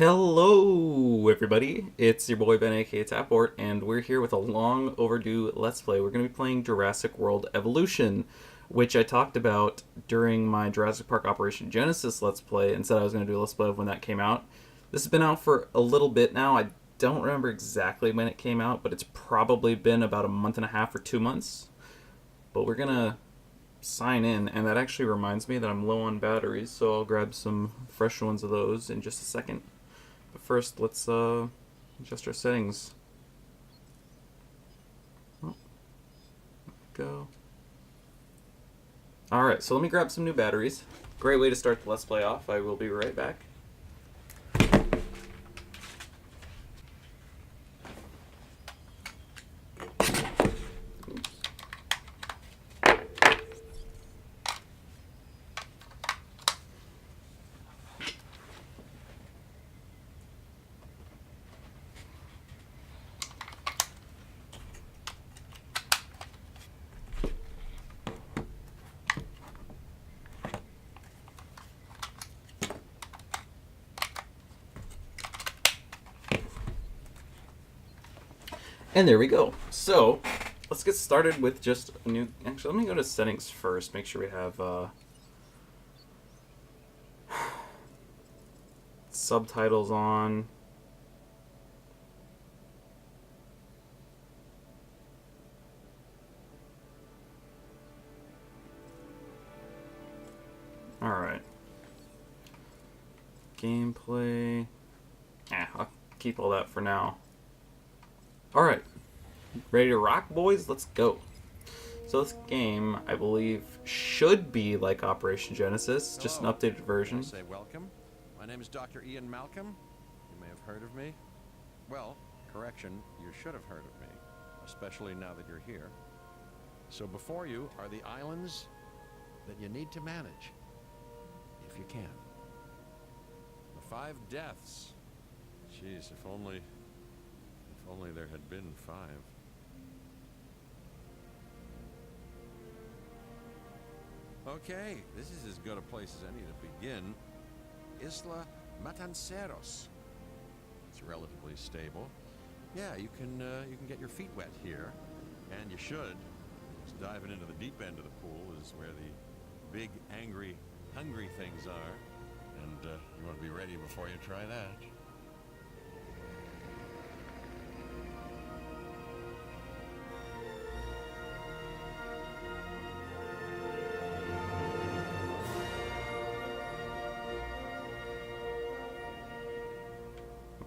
Hello, everybody. It's your boy Ben, aka Tapport, and we're here with a long overdue Let's Play. We're going to be playing Jurassic World Evolution, which I talked about during my Jurassic Park Operation Genesis Let's Play and said I was going to do a Let's Play of when that came out. This has been out for a little bit now. I don't remember exactly when it came out, but it's probably been about a month and a half or 2 months. But we're going to sign in, and that actually reminds me that I'm low on batteries, so I'll grab some fresh ones of those in just a second. But first, let's adjust our settings. Oh, go. Alright, so let me grab some new batteries. Great way to start the Let's Play off. I will be right back. And there we go. So, let's get started with just a new... Actually, let me go to settings first. Make sure we have subtitles on. Alright. Gameplay. I'll keep all that for now. Alright. Ready to rock, boys? Let's go. So this game, I believe, should be like Operation Genesis, just an updated version. Say welcome. My name is Dr. Ian Malcolm. You may have heard of me. Well, correction, you should have heard of me, especially now that you're here. So before you are the islands that you need to manage, if you can. The 5 deaths. Jeez, if only there had been 5. Okay, this is as good a place as any to begin. Isla Matanceros. It's relatively stable. Yeah, you can get your feet wet here, and you should. Just diving into the deep end of the pool is where the big, angry, hungry things are, and you want to be ready before you try that.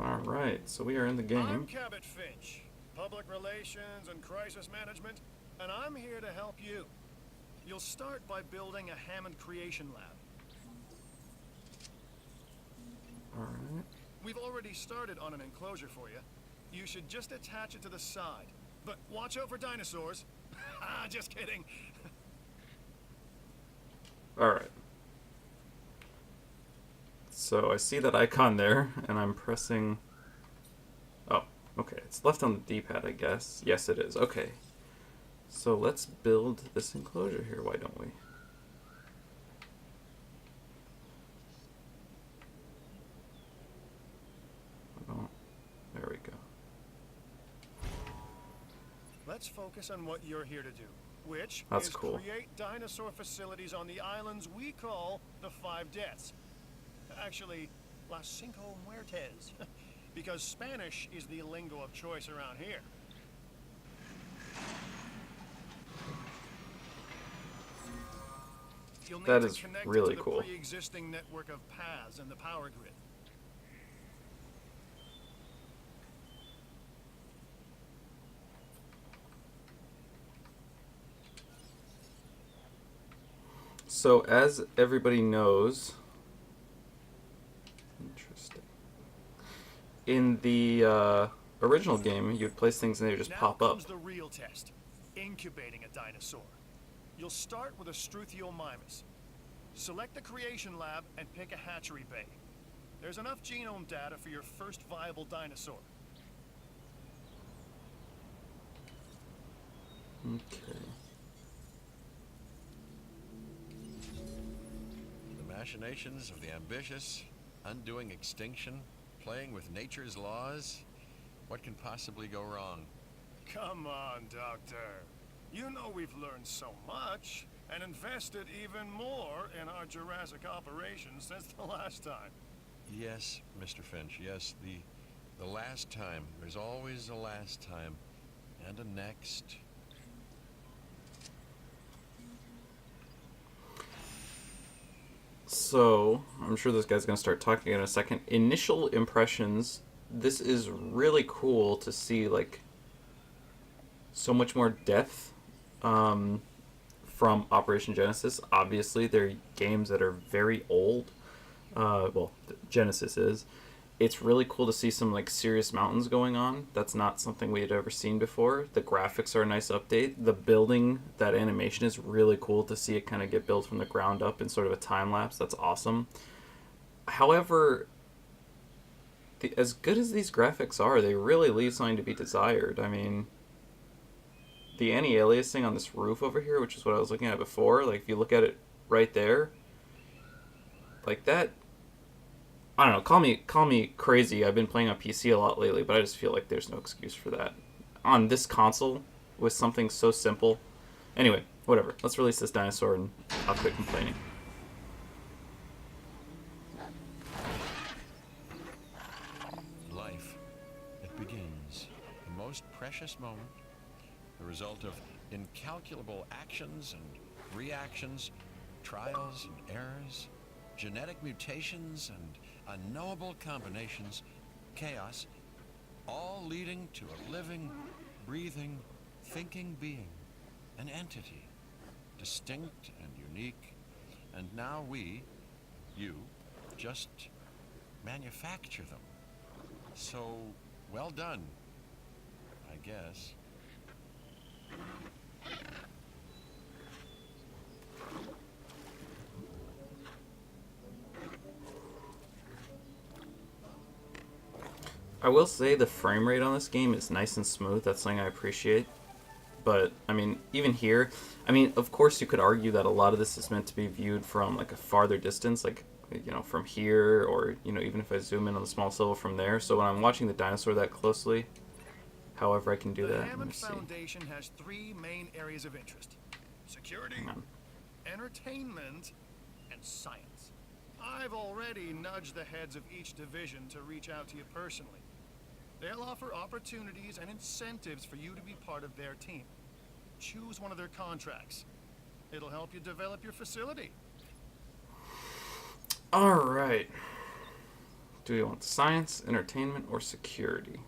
Alright, so we are in the game. I'm Cabot Finch, Public Relations and Crisis Management, and I'm here to help you. You'll start by building a Hammond Creation Lab. Alright. We've already started on an enclosure for you. You should just attach it to the side. But watch out for dinosaurs. Just kidding. Alright. So I see that icon there, and I'm pressing... Oh, okay. It's left on the D-pad, I guess. Yes, it is. Okay. So let's build this enclosure here, why don't we? Oh, there we go. Let's focus on what you're here to do, which That's is cool. create dinosaur facilities on the islands we call the 5 Deaths. Actually, Las Cinco Muertes, because Spanish is the lingo of choice around here. You'll need That to is connect really to the cool. pre-existing network of paths and the power grid. So as everybody knows... Interesting. In the original game, you'd place things and they would just Now pop up. comes the real test, incubating a dinosaur. You'll start with a Struthiomimus. Select the creation lab and pick a hatchery bay. There's enough genome data for your first viable dinosaur. Okay. The machinations of the ambitious, undoing extinction, playing with nature's laws? What can possibly go wrong? Come on, Doctor. You know we've learned so much and invested even more in our Jurassic operations since the last time. Yes, Mr. Finch, yes, the last time. There's always a last time. And a next. So, I'm sure this guy's going to start talking in a second. Initial impressions, this is really cool to see, like, so much more depth from Operation Genesis. Obviously, they're games that are very old. Well, Genesis is. It's really cool to see some like serious mountains going on. That's not something we had ever seen before. The graphics are a nice update. The building, that animation is really cool to see it kind of get built from the ground up in sort of a time lapse. That's awesome. However, as good as these graphics are, they really leave something to be desired. I mean, the anti-aliasing on this roof over here, which is what I was looking at before, like if you look at it right there, like that, I don't know, call me crazy. I've been playing on PC a lot lately, but I just feel like there's no excuse for that on this console with something so simple. Anyway, whatever. Let's release this dinosaur and I'll quit complaining. Life. It begins. The most precious moment. The result of incalculable actions and reactions, trials and errors, genetic mutations and unknowable combinations, chaos, all leading to a living, breathing, thinking being, an entity, distinct and unique. And now we, you, just manufacture them. So, well done, I guess. I will say the frame rate on this game is nice and smooth. That's something I appreciate. But, I mean, even here, I mean, of course you could argue that a lot of this is meant to be viewed from, like, a farther distance, like, you know, from here, or, you know, even if I zoom in on the small level from there. So when I'm watching the dinosaur that closely, however I can do The that, let me Hammond see. Foundation has three main areas of interest: security, Hang on. entertainment, and science. I've already nudged the heads of each division to reach out to you personally. They'll offer opportunities and incentives for you to be part of their team. Choose one of their contracts. It'll help you develop your facility. Alright. Do we want science, entertainment, or security?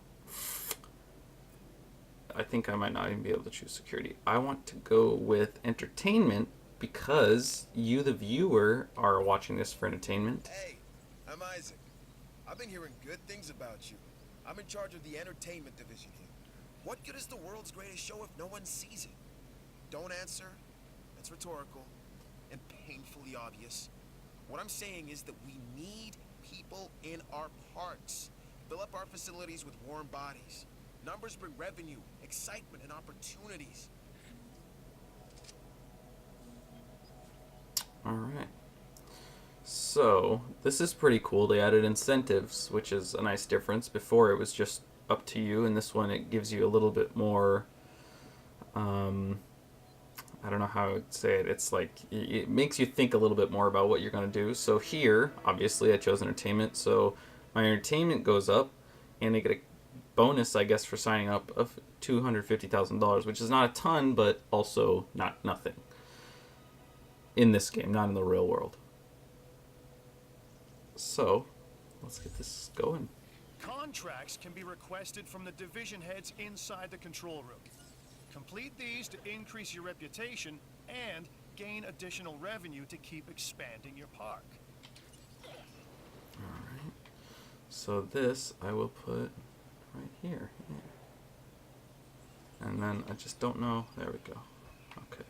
I think I might not even be able to choose security. I want to go with entertainment because you, the viewer, are watching this for entertainment. Hey, I'm Isaac. I've been hearing good things about you. I'm in charge of the entertainment division here. What good is the world's greatest show if no one sees it? Don't answer. That's rhetorical and painfully obvious. What I'm saying is that we need people in our parks. Fill up our facilities with warm bodies. Numbers bring revenue, excitement, and opportunities. Alright. So, this is pretty cool. They added incentives, which is a nice difference. Before, it was just up to you, and this one, it gives you a little bit more, I don't know how I would say it. It's like, it makes you think a little bit more about what you're going to do. So here, obviously, I chose entertainment, so my entertainment goes up, and I get a bonus, I guess, for signing up of $250,000, which is not a ton, but also not nothing. In this game, not in the real world. So, let's get this going. Contracts can be requested from the division heads inside the control room. Complete these to increase your reputation and gain additional revenue to keep expanding your park. Alright. So this I will put right here. Yeah. And then I just don't know. There we go. Okay.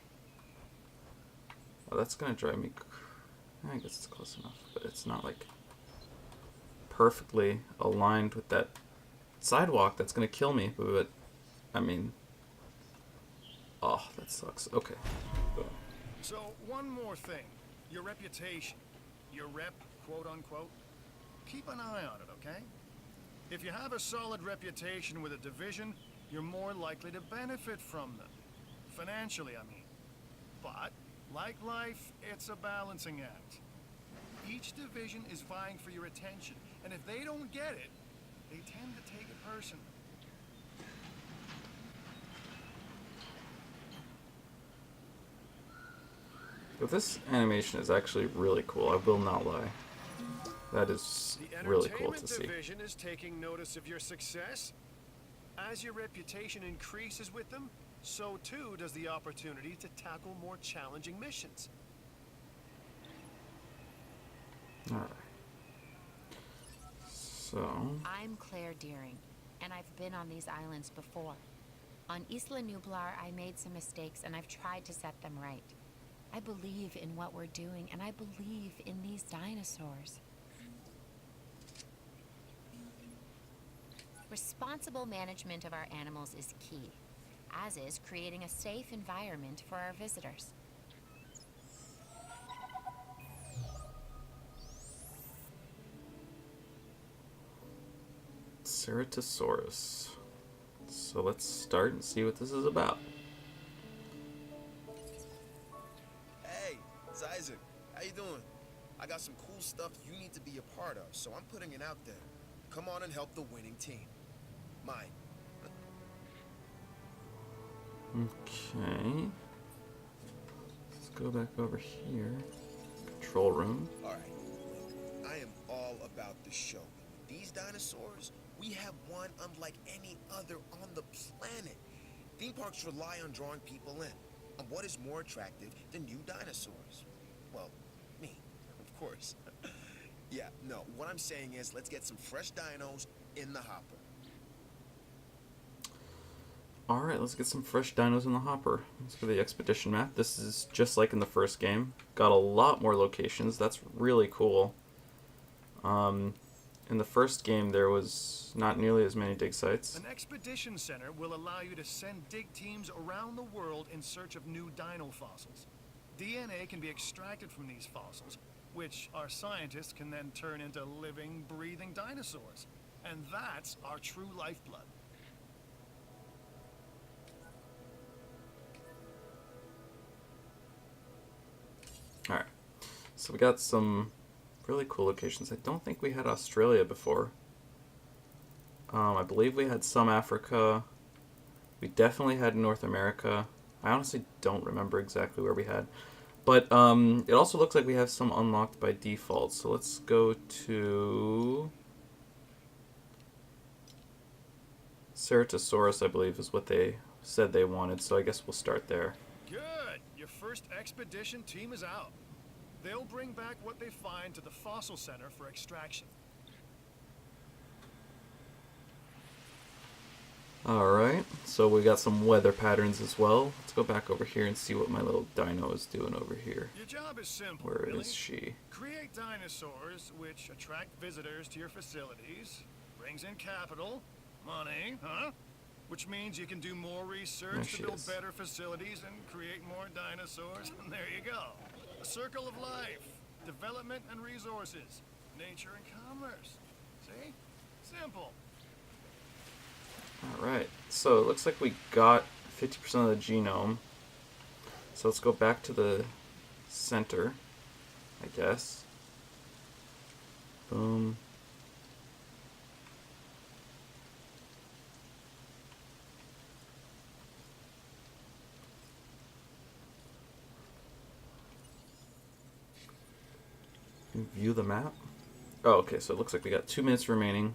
Well, that's going to drive me... I guess it's close enough, but it's not like perfectly aligned with that sidewalk. That's going to kill me, but I mean... Oh, that sucks. Okay. Boom. So, one more thing. Your reputation. Your rep, quote unquote. Keep an eye on it, okay? If you have a solid reputation with a division, you're more likely to benefit from them. Financially, I mean. But, like life, it's a balancing act. Each division is vying for your attention, and if they don't get it, they tend to take it personally. But this animation is actually really cool, I will not lie. That is The really cool to entertainment see. division is taking notice of your success. As your reputation increases with them, so too does the opportunity to tackle more challenging missions. Alright. So... I'm Claire Deering, and I've been on these islands before. On Isla Nublar, I made some mistakes, and I've tried to set them right. I believe in what we're doing, and I believe in these dinosaurs. Responsible management of our animals is key, as is creating a safe environment for our visitors. Ceratosaurus. So let's start and see what this is about. Hey, it's Isaac. How you doing? I got some cool stuff you need to be a part of, so I'm putting it out there. Come on and help the winning team. Mine. Okay. Let's go back over here. Control room. Alright. I am all about the show. With these dinosaurs, we have one unlike any other on the planet. Theme parks rely on drawing people in. And what is more attractive than new dinosaurs? Well, me, of course. Yeah, no, what I'm saying is let's get some fresh dinos in the hopper. Alright, let's get some fresh dinos in the hopper. Let's go to the expedition map. This is just like in the first game. Got a lot more locations. That's really cool. In the first game, there was not nearly as many dig sites. An expedition center will allow you to send dig teams around the world in search of new dino fossils. DNA can be extracted from these fossils, which our scientists can then turn into living, breathing dinosaurs. And that's our true lifeblood. Alright, so we got some really cool locations. I don't think we had Australia before. I believe we had some Africa. We definitely had North America. I honestly don't remember exactly where we had. But it also looks like we have some unlocked by default. So let's go to... Ceratosaurus, I believe, is what they said they wanted. So I guess we'll start there. Good! Your first expedition team is out. They'll bring back what they find to the fossil center for extraction. Alright, so we got some weather patterns as well. Let's go back over here and see what my little dino is doing over here. Your job is simple, Where really. is she? Create dinosaurs which attract visitors to your facilities, brings in capital, money, huh? Which means you can do more There research she to build is. better facilities and create more dinosaurs, and there you go. A circle of life, development and resources, nature and commerce. See? Simple. Alright, so it looks like we got 50% of the genome. So let's go back to the center, I guess. Boom. View the map. Oh, okay, so it looks like we got 2 minutes remaining.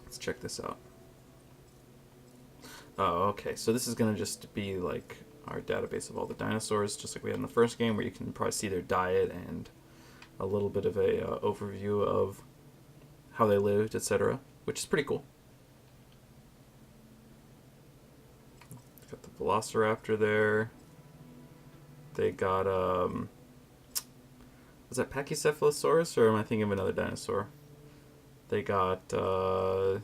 Let's check this out. Oh, okay, so this is going to just be like our database of all the dinosaurs, just like we had in the first game, where you can probably see their diet and a little bit of a overview of how they lived, etc., which is pretty cool. Got the Velociraptor there. They got, was that Pachycephalosaurus, or am I thinking of another dinosaur? They got, oh,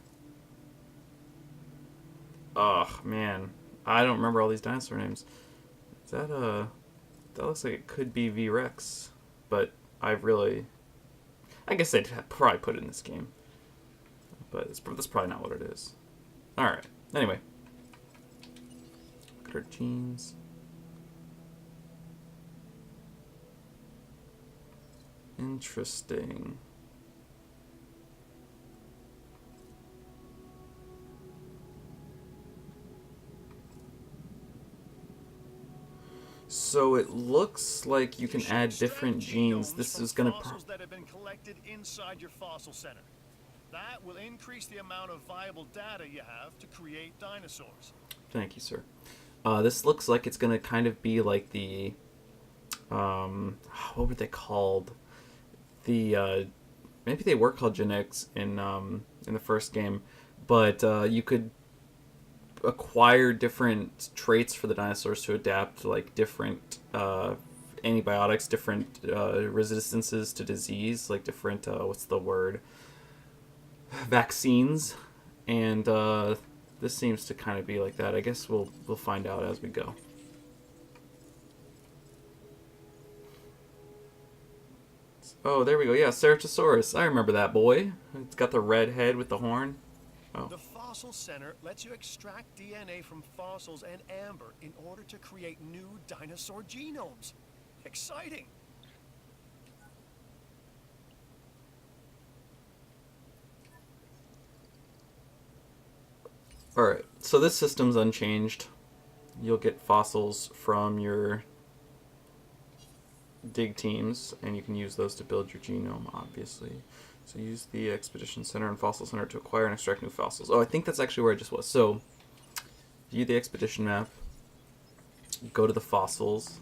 man. I don't remember all these dinosaur names. Is that, that looks like it could be V-Rex, but I guess they'd probably put it in this game. but that's probably not what it is. Alright, anyway. Look at our genes. Interesting. So it looks like you can add different genes. This is going to... fossils that have been collected inside your fossil center. That will increase the amount of viable data you have to create dinosaurs. Thank you, sir. This looks like it's going to kind of be like the... what were they called? The... maybe they were called genetics in the first game, but you could acquire different traits for the dinosaurs to adapt, like different antibiotics, different resistances to disease, like different what's the word, vaccines, and this seems to kind of be like that. I guess we'll find out as we go. Oh, there we go. Yeah, Ceratosaurus. I remember that boy. It's got the red head with the horn. Oh. The fossil center lets you extract DNA from fossils and amber in order to create new dinosaur genomes. Exciting! Alright, so this system's unchanged. You'll get fossils from your dig teams, and you can use those to build your genome, obviously. So use the Expedition Center and Fossil Center to acquire and extract new fossils. Oh, I think that's actually where I just was. So, view the expedition map. Go to the fossils.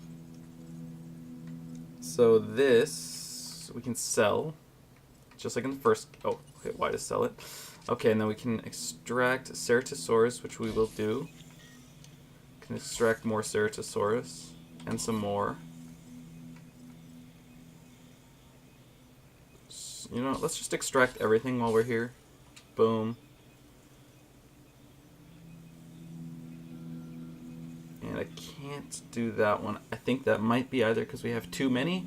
So this, we can sell. Just like in the first... Oh, hit Y to sell it. Okay, and then we can extract Ceratosaurus, which we will do. Can extract more Ceratosaurus. And some more. You know, let's just extract everything while we're here. Boom. And I can't do that one. I think that might be either because we have too many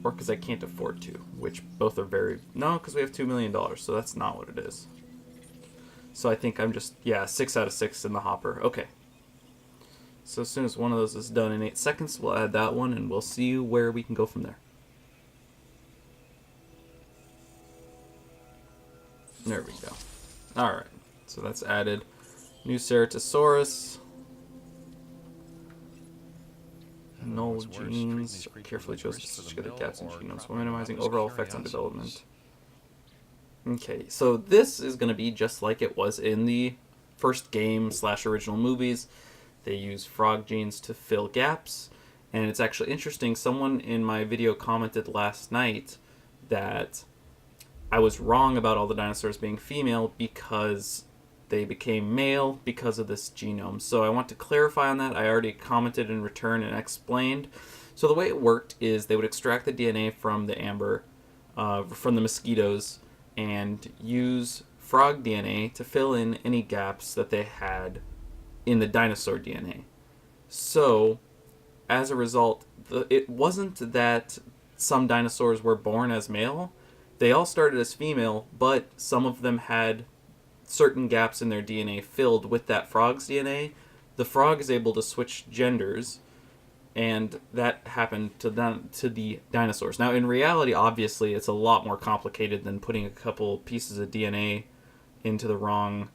or because I can't afford to, which both are very... No, because we have $2 million, so that's not what it is. So I think I'm just... Yeah, 6 out of 6 in the hopper. Okay. So as soon as one of those is done in 8 seconds, we'll add that one and we'll see where we can go from there. There we go. Alright, so that's added. New Ceratosaurus. Null genes. Carefully chosen to stitch together gaps in genomes while minimizing overall effects on development. Okay, so this is going to be just like it was in the first game / original movies. They use frog genes to fill gaps. And it's actually interesting. Someone in my video commented last night that I was wrong about all the dinosaurs being female because they became male because of this genome. So I want to clarify on that. I already commented in return and explained. So the way it worked is they would extract the DNA from the amber, from the mosquitoes, and use frog DNA to fill in any gaps that they had in the dinosaur DNA. So, as a result, it wasn't that some dinosaurs were born as male. They all started as female, but some of them had certain gaps in their DNA filled with that frog's DNA. The frog is able to switch genders, and that happened to the dinosaurs. Now, in reality, obviously, it's a lot more complicated than putting a couple pieces of DNA into the wrong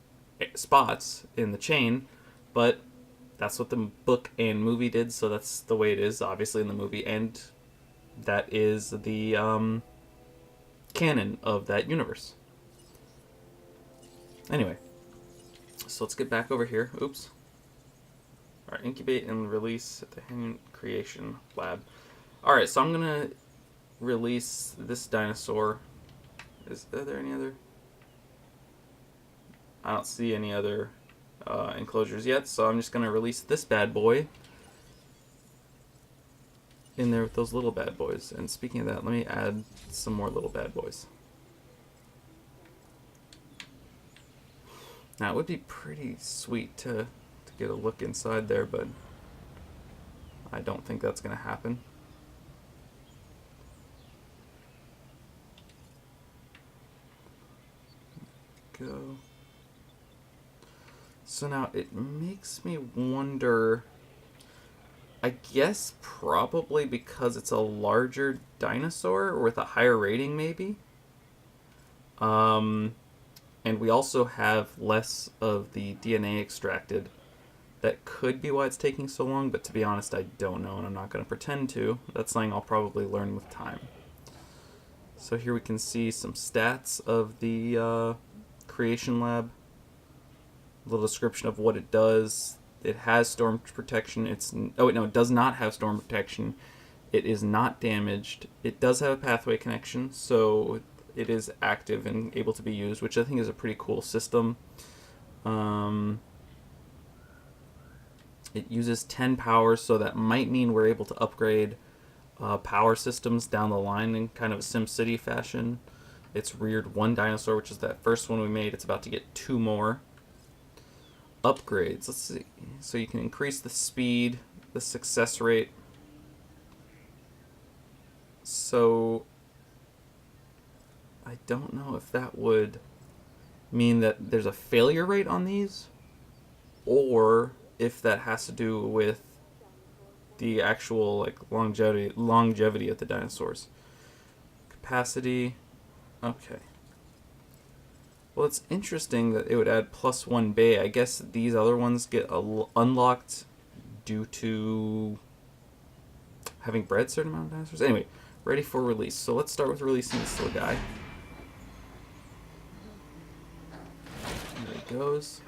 spots in the chain, but that's what the book and movie did, so that's the way it is, obviously, in the movie, and that is the canon of that universe. Anyway, so let's get back over here. Oops. Alright, incubate and release at the Hen Creation Lab. Alright, so I'm gonna release this dinosaur. Are there any other? I don't see any other enclosures yet, so I'm just gonna release this bad boy in there with those little bad boys. And speaking of that, let me add some more little bad boys. Now, it would be pretty sweet to get a look inside there, but I don't think that's going to happen. we go. So now it makes me wonder, I guess probably because it's a larger dinosaur or with a higher rating maybe. And we also have less of the DNA extracted. That could be why it's taking so long, but to be honest, I don't know, and I'm not going to pretend to. That's something I'll probably learn with time. So here we can see some stats of the creation lab. A little description of what it does. It has storm protection. It does not have storm protection. It is not damaged. It does have a pathway connection, so it is active and able to be used, which I think is a pretty cool system. It uses 10 power, so that might mean we're able to upgrade power systems down the line in kind of a SimCity fashion. It's reared 1 dinosaur, which is that first one we made. It's about to get 2 more. Upgrades. Let's see. So you can increase the speed, the success rate. So I don't know if that would mean that there's a failure rate on these, or if that has to do with the actual like longevity of the dinosaurs. Capacity. Okay. Well, it's interesting that it would add +1 bay. I guess these other ones get unlocked due to having bred certain amount of dinosaurs. Anyway, ready for release. So let's start with releasing this little guy. There he goes.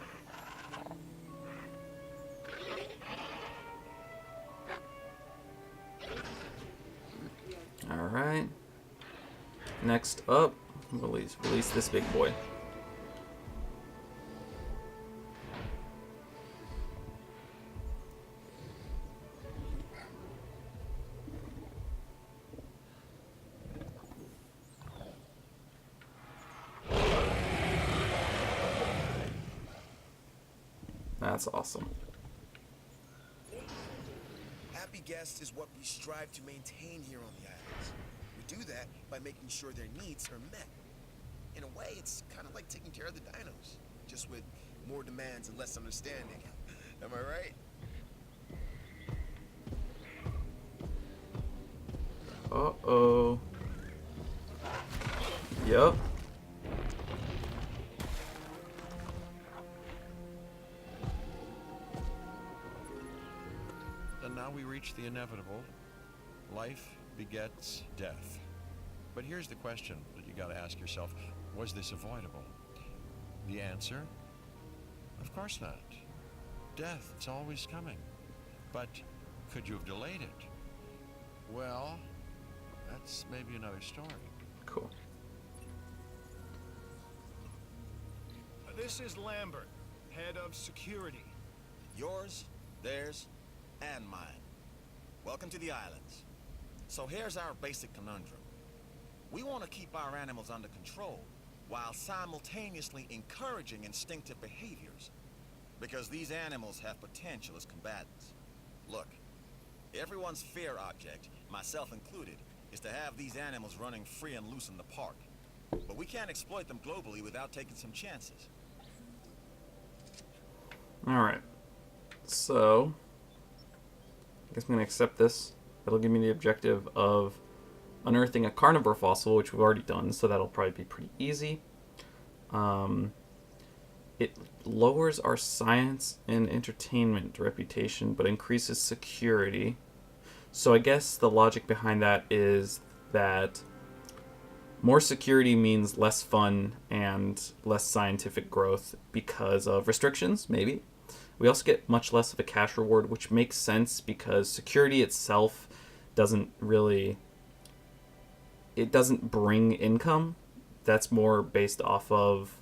Alright. Next up, release this big boy. That's awesome. Happy guests is what we strive to maintain here on the islands. We do that by making sure their needs are met. In a way, it's kind of like taking care of the dinos, just with more demands and less understanding. Am I right? Uh-oh. Yup. And now we reach the inevitable. Life begets death. But here's the question that you gotta ask yourself. Was this avoidable? The answer? Of course not. Death, it's always coming. But could you have delayed it? Well, that's maybe another story. Cool. This is Lambert, head of security. Yours, theirs, and mine. Welcome to the islands. So here's our basic conundrum. We want to keep our animals under control while simultaneously encouraging instinctive behaviors, because these animals have potential as combatants. Look, everyone's fear object, myself included, is to have these animals running free and loose in the park. But we can't exploit them globally without taking some chances. Alright. So, I guess I'm going to accept this. That'll give me the objective of unearthing a carnivore fossil, which we've already done, so that'll probably be pretty easy. It lowers our science and entertainment reputation, but increases security. So I guess the logic behind that is that more security means less fun and less scientific growth because of restrictions, maybe. We also get much less of a cash reward, which makes sense because security itself doesn't bring income. That's more based off of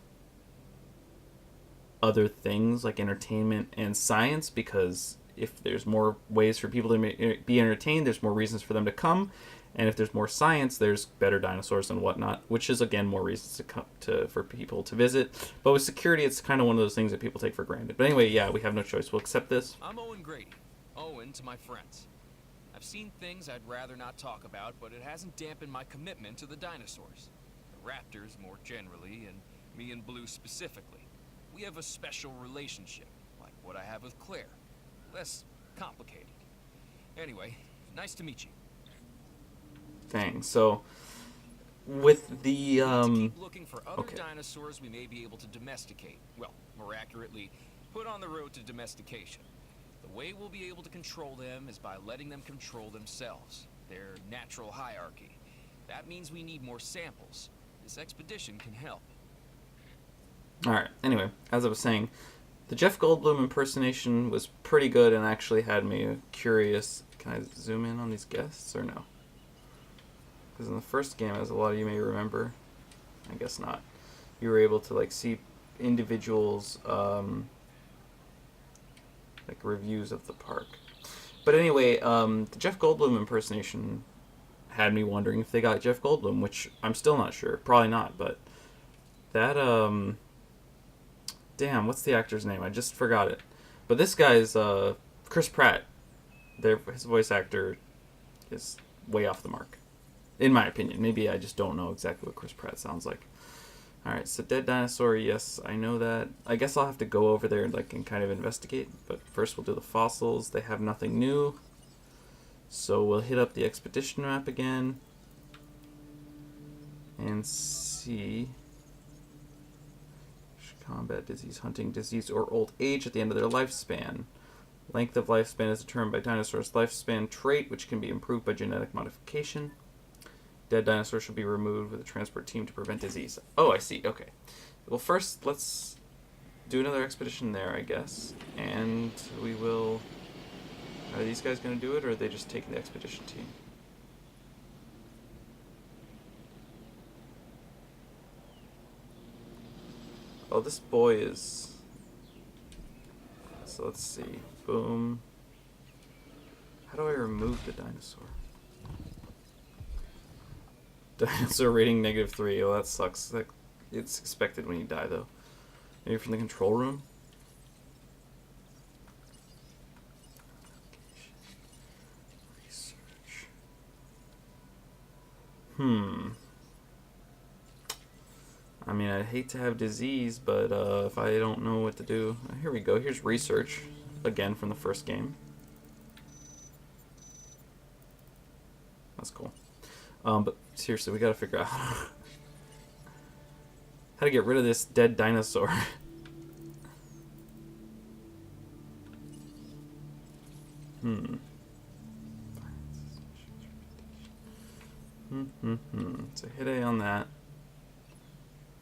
other things like entertainment and science, because if there's more ways for people to be entertained, there's more reasons for them to come. And if there's more science, there's better dinosaurs and whatnot, which is, again, more reasons for people to visit. But with security, it's kind of one of those things that people take for granted. But anyway, yeah, we have no choice. We'll accept this. I'm Owen Grady. Owen to my friends. I've seen things I'd rather not talk about, but it hasn't dampened my commitment to the dinosaurs. The raptors, more generally, and Me and Blue specifically. We have a special relationship, like what I have with Claire. Less complicated. Anyway, nice to meet you. Thanks. So, with the, Keep looking for other okay. dinosaurs we may be able to domesticate. Well, more accurately, put on the road to domestication. The way we'll be able to control them is by letting them control themselves. Their natural hierarchy. That means we need more samples. This expedition can help. Alright, anyway, as I was saying, the Jeff Goldblum impersonation was pretty good and actually had me curious. Can I zoom in on these guests or no? Because in the first game, as a lot of you may remember, I guess not, you were able to like see individuals, like reviews of the park. But anyway, the Jeff Goldblum impersonation had me wondering if they got Jeff Goldblum, which I'm still not sure. Probably not, but that, damn, what's the actor's name? I just forgot it. But this guy's, Chris Pratt. His voice actor is way off the mark. In my opinion. Maybe I just don't know exactly what Chris Pratt sounds like. Alright, so dead dinosaur, yes, I know that. I guess I'll have to go over there and kind of investigate. But first we'll do the fossils. They have nothing new. So we'll hit up the expedition map again. And see... combat, disease, hunting, disease, or old age at the end of their lifespan. Length of lifespan is determined by dinosaurs' lifespan trait, which can be improved by genetic modification. Dead dinosaurs should be removed with a transport team to prevent disease. Oh, I see. Okay. Well, first, let's do another expedition there, I guess. And we will... Are these guys going to do it, or are they just taking the expedition team? Oh, this boy is... So let's see. Boom. How do I remove the dinosaur? Dinosaur rating -3. Oh, that sucks. It's expected when you die, though. Maybe from the control room? Research. I mean, I'd hate to have disease, but if I don't know what to do... Here we go. Here's research. Again, from the first game. That's cool. But seriously, we gotta figure out how to get rid of this dead dinosaur. So hit A on that.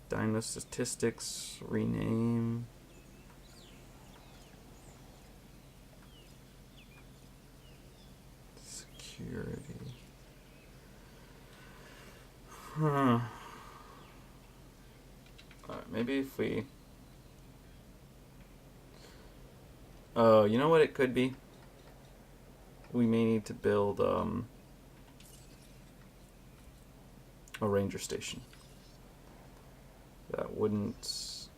Dino statistics, rename. Security. Alright, maybe if we... Oh, you know what it could be? We may need to build a ranger station. That wouldn't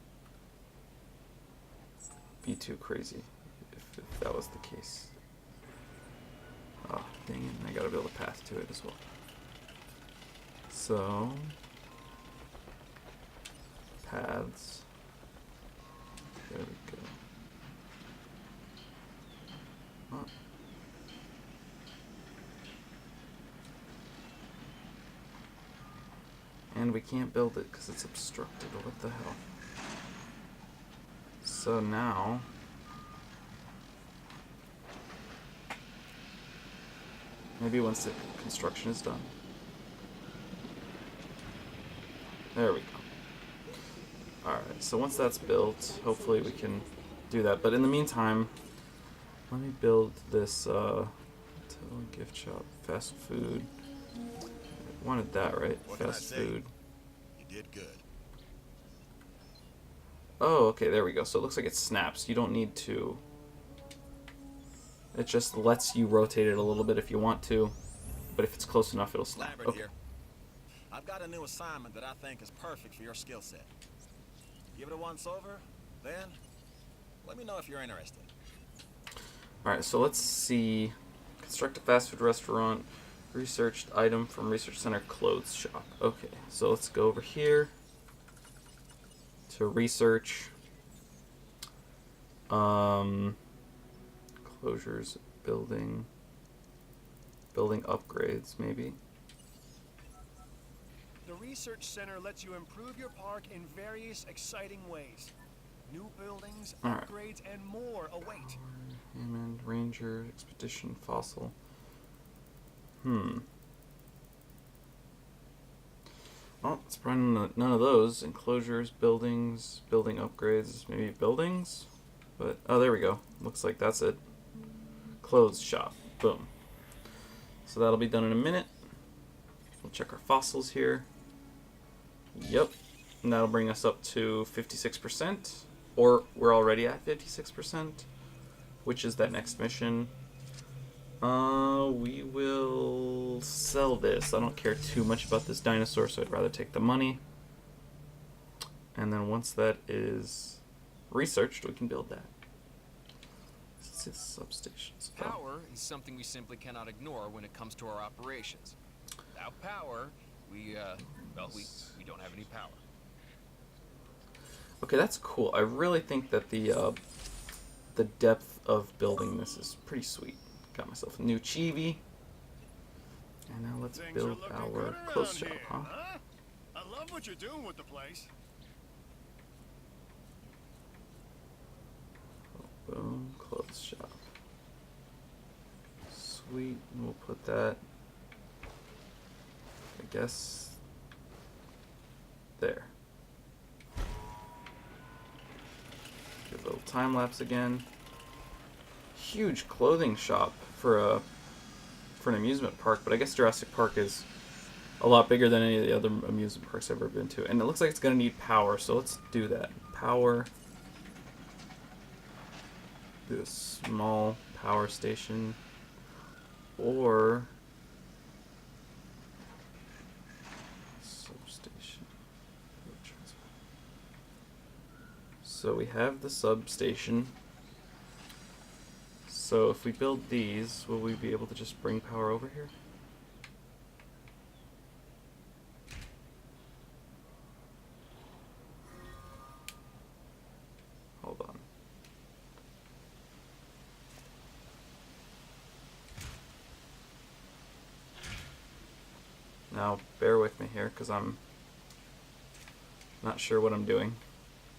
be too crazy if that was the case. Oh, dang it, I gotta build a path to it as well. So, paths. There we go. Oh. And we can't build it because it's obstructed. What the hell? So now... Maybe once the construction is done. There we go. Alright, so once that's built, hopefully we can do that. But in the meantime, let me build this gift shop, fast food. Wanted that, right? What can I Fast say? food. You did good. Oh, okay, there we go. So it looks like it snaps. You don't need to... It just lets you rotate it a little bit if you want to. But if it's close enough, it'll snap. Lambert Okay. here. I've got a new assignment that I think is perfect for your skill set. Give it a once over, then let me know if you're interested. Alright, so let's see. Construct a fast food restaurant. Researched item from Research Center clothes shop. Okay, so let's go over here. to research. Closures, building upgrades, maybe. The research center lets you improve your park in various exciting ways. New buildings, All right. upgrades, and more await. Hammond, Ranger, Expedition, Fossil. Well, it's probably none of those. Enclosures, buildings, building upgrades, maybe buildings? But, oh, there we go. Looks like that's it. Clothes shop. Boom. So that'll be done in a minute. We'll check our fossils here. Yep. And that'll bring us up to 56%. Or we're already at 56%, which is that next mission. We will sell this. I don't care too much about this dinosaur, so I'd rather take the money. And then once that is researched, we can build that. This is substations. Power is something we simply cannot ignore when it comes to our operations. Without power, we don't have any power. Okay, that's cool. I really think that the depth of building this is pretty sweet. Got myself a new chibi. And now let's Things build are our looking good clothes around shop, here, huh? I love what you're doing with the place. Boom, clothes shop. Sweet, we'll put that, I guess, there. Give a little time lapse again. Huge clothing shop for an amusement park, but I guess Jurassic Park is a lot bigger than any of the other amusement parks I've ever been to. And it looks like it's going to need power, so let's do that. Power. Do a small power station. Or substation. So we have the substation. So if we build these, will we be able to just bring power over here? Hold on. Now, bear with me here, because I'm not sure what I'm doing.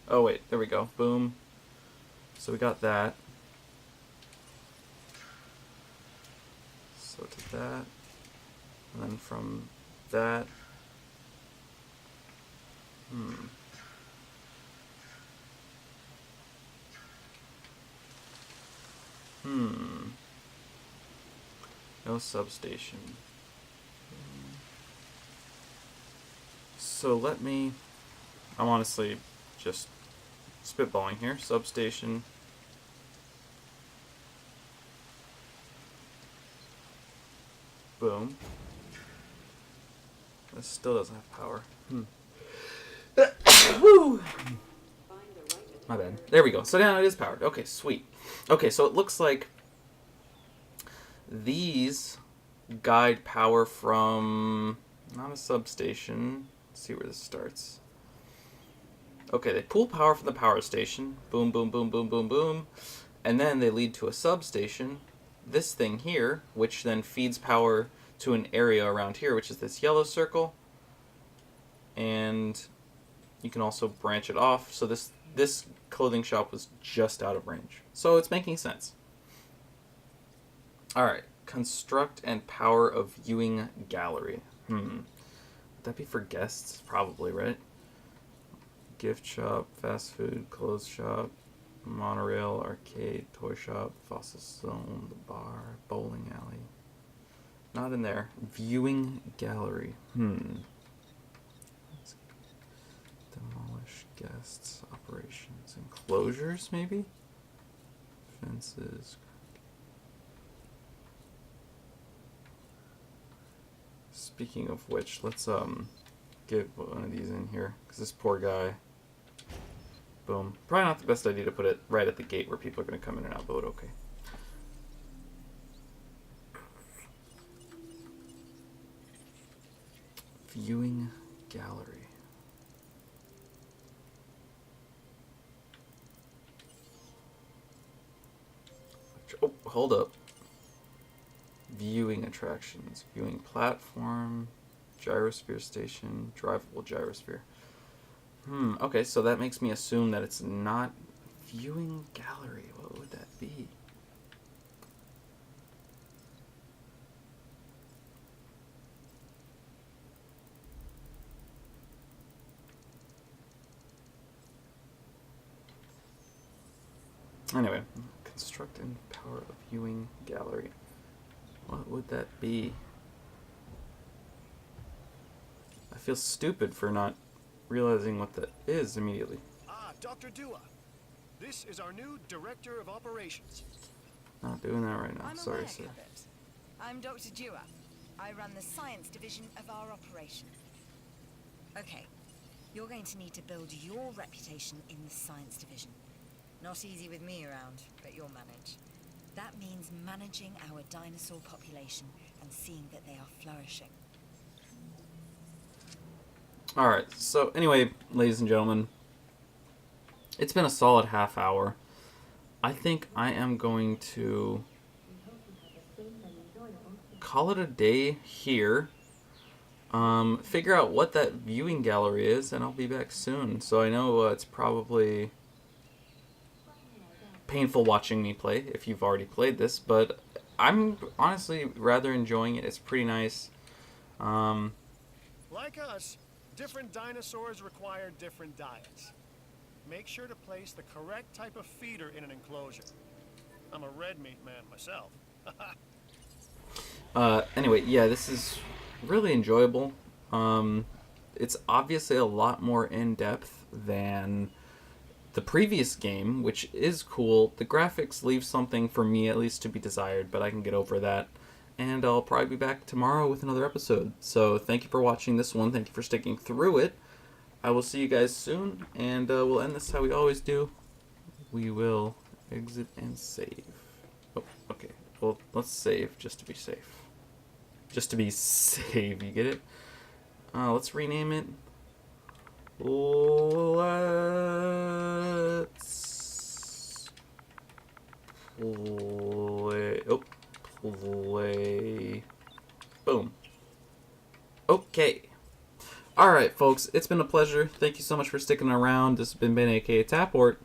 Oh wait, there we go. Boom. So we got that. So to that, and then from that, no substation. So I'm honestly just spitballing here. Substation. Boom. This still doesn't have power. Woo! My bad. There we go. So now it is powered. Okay, sweet. Okay, so it looks like these guide power from not a substation. Let's see where this starts. Okay, they pull power from the power station. Boom, boom, boom, boom, boom, boom. And then they lead to a substation. This thing here, which then feeds power to an area around here, which is this yellow circle. And you can also branch it off. So this clothing shop was just out of range. So it's making sense. Alright, construct and power of viewing gallery. Would that be for guests? Probably, right? Gift shop, fast food, clothes shop, monorail, arcade, toy shop, fossil zone, the bar, bowling alley. Not in there. Viewing gallery. Demolish guests, operations, enclosures, maybe? Fences. Speaking of which, let's get one of these in here, because this poor guy. Boom. Probably not the best idea to put it right at the gate where people are going to come in and out, but okay. Viewing gallery. hold up. Viewing attractions. Viewing platform. Gyrosphere station. Drivable gyrosphere. Okay, so that makes me assume that it's not viewing gallery. What would that be? Anyway, construct and power a viewing gallery. What would that be? I feel stupid for not realizing what that is immediately. Ah, Dr. Dua. This is our new Director of Operations. Not doing that right now. I'm Sorry, aware, sir. Cabot. I'm Dr. Dua. I run the science division of our operation. Okay, you're going to need to build your reputation in the science division. Not easy with me around, but you'll manage. That means managing our dinosaur population and seeing that they are flourishing. Alright, so anyway, ladies and gentlemen, it's been a solid half hour. I think I am going to call it a day here. Figure out what that viewing gallery is, and I'll be back soon. So I know it's probably painful watching me play if you've already played this, but I'm honestly rather enjoying it. It's pretty nice. Like us, different dinosaurs require different diets. Make sure to place the correct type of feeder in an enclosure. I'm a red meat man myself. Anyway, yeah, this is really enjoyable. It's obviously a lot more in-depth than the previous game, which is cool. The graphics leave something for me at least to be desired, but I can get over that. And I'll probably be back tomorrow with another episode. So thank you for watching this one. Thank you for sticking through it. I will see you guys soon, and we'll end this how we always do. We will exit and save. Oh, okay. Well, let's save just to be safe. Just to be safe, you get it? Let's rename it. Let's play. Oh, play. Boom. Okay. Alright, folks, it's been a pleasure. Thank you so much for sticking around. This has been Ben, aka Tapport.